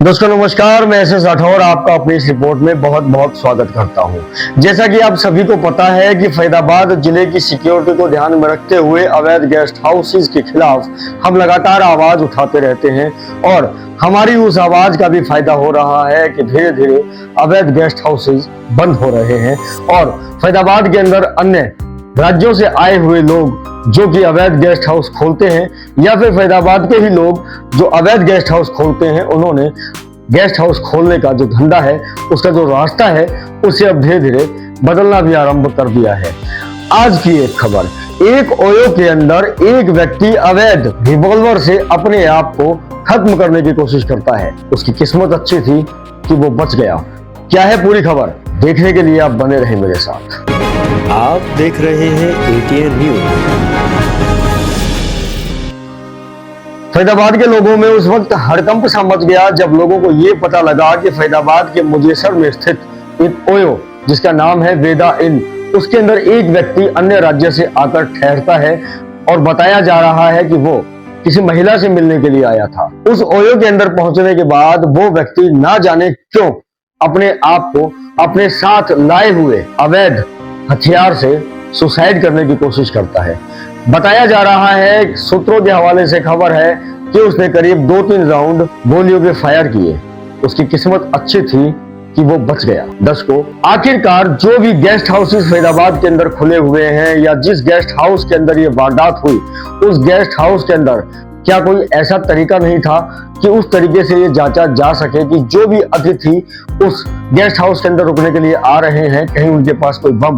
दोस्तों नमस्कार, मैं एस राठौर आपका अपनी इस रिपोर्ट में बहुत बहुत स्वागत करता हूं। जैसा कि आप सभी को पता है कि फरीदाबाद जिले की सिक्योरिटी को ध्यान में रखते हुए अवैध गेस्ट हाउसेज के खिलाफ हम लगातार आवाज उठाते रहते हैं और हमारी उस आवाज का भी फायदा हो रहा है कि धीरे धीरे अवैध गेस्ट हाउसेज बंद हो रहे हैं और फरीदाबाद के अंदर अन्य राज्यों से आए हुए लोग जो कि अवैध गेस्ट हाउस खोलते हैं या फिर फरीदाबाद के ही लोग जो अवैध गेस्ट हाउस खोलते हैं, उन्होंने गेस्ट हाउस खोलने का जो धंधा है, उसका जो रास्ता है, उसे अब धीरे धीरे बदलना भी आरंभ कर दिया है। आज की एक खबर, एक ओयो के अंदर एक व्यक्ति अवैध रिवॉल्वर से अपने आप को खत्म करने की कोशिश करता है। उसकी किस्मत अच्छी थी कि वो बच गया। क्या है पूरी खबर, देखने के लिए आप बने रहे मेरे साथ। आप देख रहे हैं एटीएन न्यूज। फरीदाबाद के लोगों में उस वक्त हड़कंप सा मच गया जब लोगों को ये पता लगा कि फरीदाबाद के मुजेसर में स्थित एक ओयो जिसका नाम है वेदा इन, उसके अंदर एक व्यक्ति अन्य राज्य से आकर ठहरता है और बताया जा रहा है कि वो किसी महिला से मिलने के लिए आया था। उस ओयो के अंदर पहुंचने के बाद वो व्यक्ति ना जाने क्यों अपने आप को अपने साथ लाए हुए अवैध हथियार से सुसाइड करने की कोशिश करता है। बताया जा रहा है, सूत्रों के हवाले से खबर है कि उसने करीब 2-3 राउंड गोलियों के फायर किए। उसकी किस्मत अच्छी थी कि वो बच गया। दर्शकों, आखिरकार जो भी गेस्ट हाउसेस फरीदाबाद के अंदर खुले हुए हैं या जिस गेस्ट हाउस के अंदर ये वारदात हुई, उस गेस्ट हाउस के अंदर क्या कोई ऐसा तरीका नहीं था कि उस तरीके से ये जांचा जा सके कि जो भी अतिथि उस गेस्ट हाउस के अंदर रुकने के लिए आ रहे हैं, कहीं उनके पास कोई बम,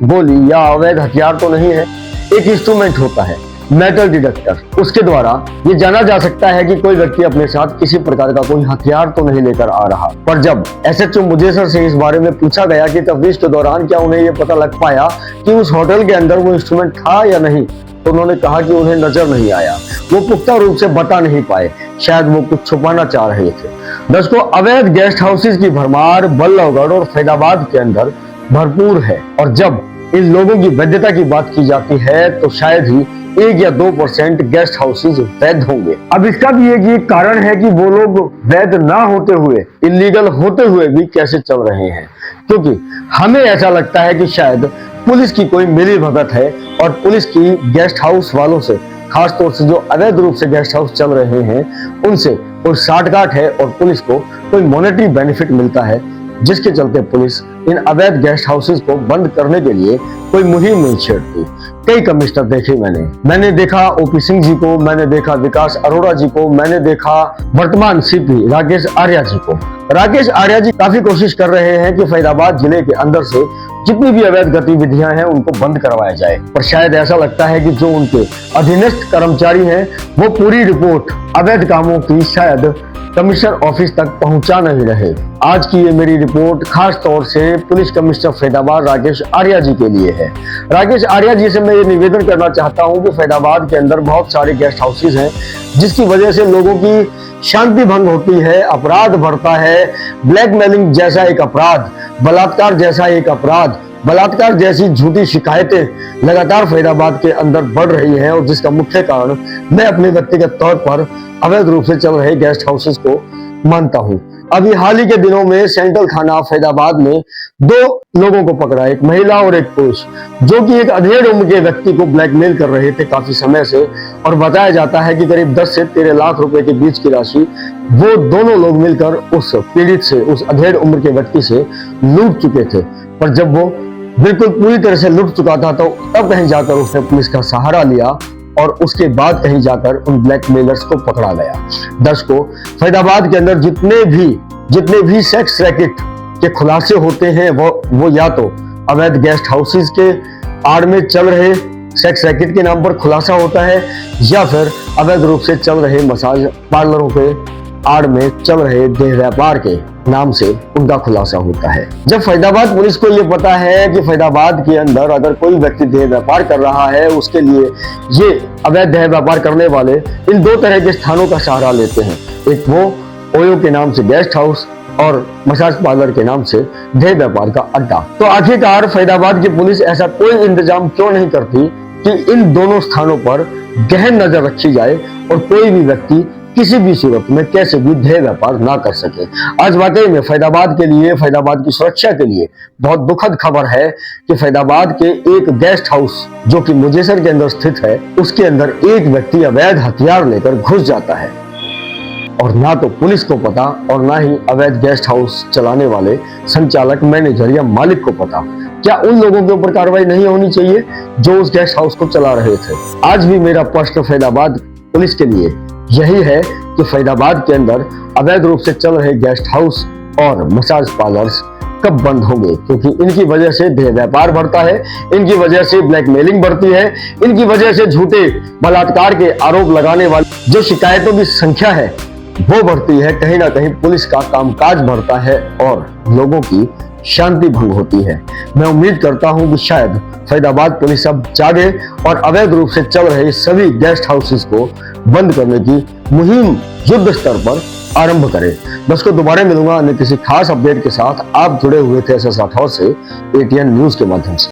गोली या अवैध हथियार तो नहीं है। एक इंस्ट्रूमेंट होता है मेटल डिटेक्टर, उसके द्वारा ये जाना जा सकता है कि कोई व्यक्ति अपने साथ किसी प्रकार का कोई हथियार तो नहीं लेकर आ रहा। पर जब एसएचओ मुजेसर से इस बारे में पूछा गया कि तफ्तीश के दौरान क्या उन्हें ये पता लग पाया कि उस होटल के अंदर वो इंस्ट्रूमेंट था या नहीं, तो उन्होंने कहा कि उन्हें नजर नहीं आया। वो पुख्ता रूप से बता नहीं पाए, शायद वो कुछ छुपाना चाह रहे थे। दर्शकों, अवैध गेस्ट हाउसेज की भरमार बल्लभगढ़ और फरीदाबाद के अंदर भरपूर है और जब इन लोगों की वैधता की बात की जाती है तो शायद ही 1 या 2% गेस्ट हाउसेज वैध होंगे। अब इसका भी एक कारण है कि वो लोग वैध ना होते हुए, इलीगल होते हुए भी कैसे चल रहे हैं, क्योंकि हमें ऐसा लगता है कि शायद पुलिस की कोई मिलीभगत है और पुलिस की गेस्ट हाउस वालों से, खास तौर से जो अवैध रूप से गेस्ट हाउस चल रहे हैं, उनसे कोई साठगांठ है और पुलिस को कोई मॉनेटरी बेनिफिट मिलता है, जिसके चलते पुलिस इन अवैध गेस्ट हाउसेज को बंद करने के लिए कोई मुहिम नहीं छेड़ती। कई कमिश्नर देखे मैंने देखा ओपी सिंह जी को, मैंने देखा विकास अरोड़ा जी को, मैंने देखा वर्तमान सीपी राकेश आर्या जी को। राकेश आर्या जी काफी कोशिश कर रहे हैं कि फरीदाबाद जिले के अंदर से जितनी भी अवैध गतिविधियां हैं उनको बंद करवाया जाए, पर शायद ऐसा लगता है कि जो उनके अधीनस्थ कर्मचारी हैं वो पूरी रिपोर्ट अवैध कामों की शायद कमिश्नर ऑफिस तक पहुंचा नहीं रहे। आज की ये मेरी रिपोर्ट खास तौर से पुलिस कमिश्नर फरीदाबाद राकेश आर्या जी के लिए है। राकेश आर्या जी से मैं ये निवेदन करना चाहता हूं कि फरीदाबाद के अंदर बहुत सारे गेस्ट हाउसेज हैं जिसकी वजह से लोगों की शांति भंग होती है, अपराध बढ़ता है, ब्लैकमेलिंग जैसा एक अपराध, बलात्कार जैसा एक अपराध, बलात्कार जैसी झूठी शिकायतें लगातार फरीदाबाद के अंदर बढ़ रही हैं और जिसका मुख्य कारण मैं अपने व्यक्तिगत तौर पर अवैध रूप से चल रहे गेस्ट हाउसेज को मानता हूं। अभी हाल ही के दिनों में सेंट्रल थाना फरीदाबाद में 2 लोगों को पकड़ा, एक महिला और एक पुरुष, जो कि एक अधेड़ उम्र के व्यक्ति को ब्लैकमेल कर रहे थे काफी समय से, और बताया जाता है कि करीब 10 से 13 लाख रुपए के बीच की राशि वो दोनों लोग मिलकर उस पीड़ित से, उस अधेड़ उम्र के व्यक्ति से लूट चुके थे। पर जब वो बिल्कुल पूरी तरह से लुट चुका था तो तब कहीं जाकर उसने पुलिस का सहारा लिया और उसके बाद कहीं जाकर उन ब्लैकमेलर्स को पकड़ा गया। दर्शकों, फरीदाबाद के अंदर जितने भी सेक्स रैकेट के खुलासे होते हैं वो या तो अवैध गेस्ट हाउसेज के आड़ में चल रहे सेक्स रैकेट के नाम पर खुलासा होता है या फिर अवैध रूप से चल रहे मसाज पार्लरों के आड़ में चल रहे देह व्यापार के नाम से उनका खुलासा होता है। जब फरीदाबाद पुलिस को ये पता है कि फरीदाबाद के अंदर अगर कोई व्यक्ति देह व्यापार कर रहा है, उसके लिए ये अवैध देह व्यापार करने वाले इन 2 तरह के स्थानों का सहारा लेते हैं। एक वो ओयो के नाम से गेस्ट हाउस और मसाज पार्लर के नाम से देह व्यापार का अड्डा। तो आखिरकार फरीदाबाद की पुलिस ऐसा कोई इंतजाम क्यों नहीं करती कि इन दोनों स्थानों पर गहन नजर रखी जाए और कोई भी व्यक्ति किसी भी सूरत में कैसे भी ध्येय व्यापार ना कर सके। आज वाकई में फैदाबाद के लिए, फैदाबाद की सुरक्षा के लिए बहुत दुखद खबर है कि फैदाबाद के एक गेस्ट हाउस जो कि मुजेसर के अंदर स्थित है, उसके अंदर एक व्यक्ति अवैध हथियार लेकर घुस जाता है और ना तो पुलिस को पता और ना ही अवैध गेस्ट हाउस चलाने वाले संचालक, मैनेजर या मालिक को पता। क्या उन लोगों के ऊपर कार्रवाई नहीं होनी चाहिए जो उस गेस्ट हाउस को चला रहे थे? आज भी मेरा प्रश्न फैदाबाद पुलिस के लिए यही है कि फैदाबाद के अंदर अवैध रूप से चल रहे गेस्ट हाउस और मसाज पार्लर्स कब बंद होंगे, क्योंकि इनकी वजह से देह व्यापार बढ़ता है, इनकी वजह से ब्लैकमेलिंग बढ़ती है, इनकी वजह से झूठे बलात्कार के आरोप लगाने वाली जो शिकायतों की संख्या है वो बढ़ती है। कहीं ना कहीं पुलिस का कामकाज बढ़ता है और लोगों की शांति भंग होती है। मैं उम्मीद करता हूं कि शायद फैदाबाद पुलिस अब जागे और अवैध रूप से चल रहे सभी गेस्ट हाउसेस को बंद करने की मुहिम युद्ध स्तर पर आरंभ करे। दोस्तों, दोबारा मिलूंगा अन्य किसी खास अपडेट के साथ। आप जुड़े हुए थे SS राठौर से ATN न्यूज के माध्यम से।